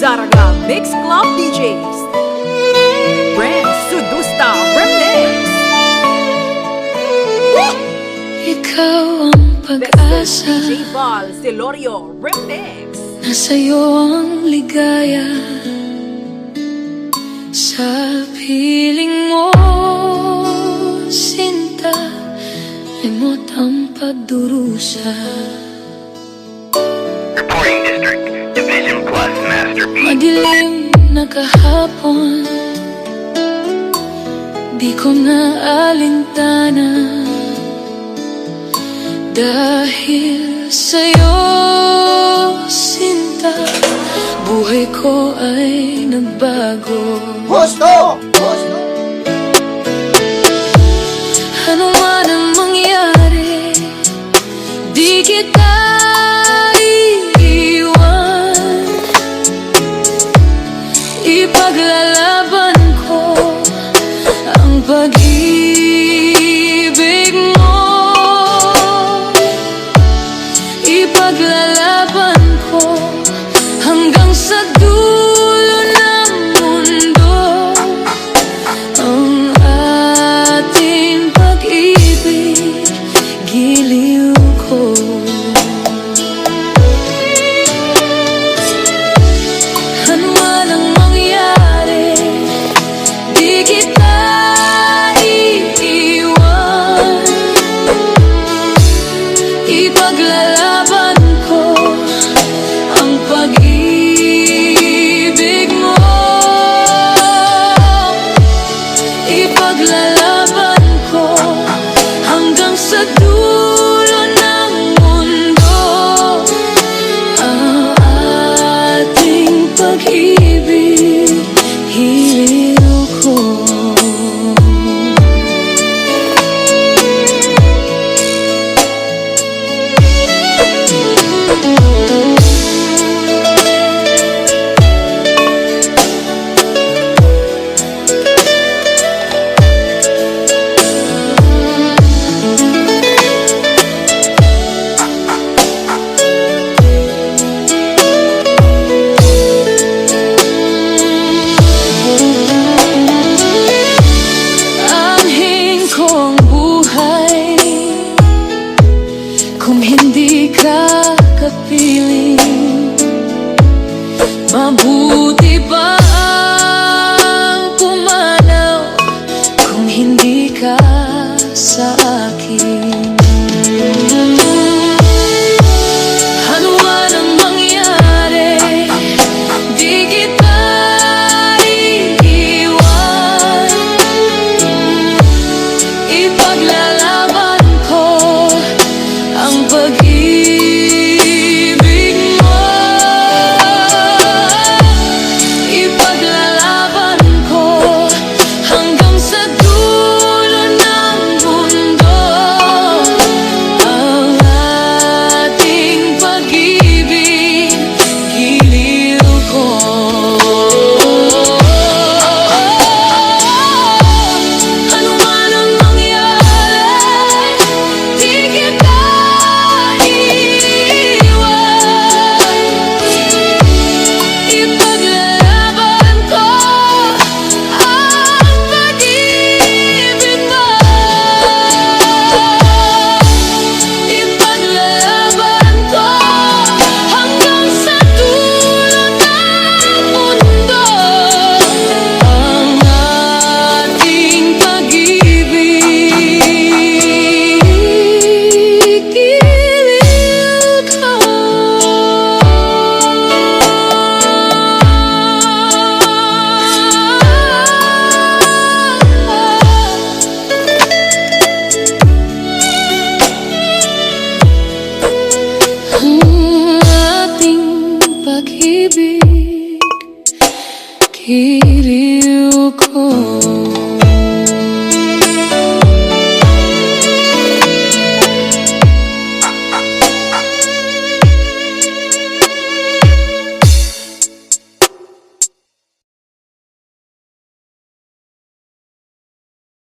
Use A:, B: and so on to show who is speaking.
A: Zaraga Mix Club DJs Brand Sudusta Remix.
B: Ikaw ang pag-asa,
A: DJ Val Celorio Remix.
B: nasa'yo ang ligaya. Sa piling mo, sinta, limot ang pagdurusa.
C: Reporting District, Division Plus Masterpiece.
B: Madilim na kahapon, di ko na alintana. Dahil sa'yo, sinta, buhay ko ay nagbago.
D: Gusto! Gusto!
B: Ano man ang mangyari, di kita iiwan. Ipaglalaban ko ang pag-ibig mo. Ipaglalaban ko hanggang sa dulo ng mundo ang ating pag-ibig, giliw ko. Ano man ang mangyari, di kita iiwan. Ipaglalaban ko ang pag-ibig mo. Ipaglalaban ko hanggang sa dulo ng mundo ang ating pag-ibig.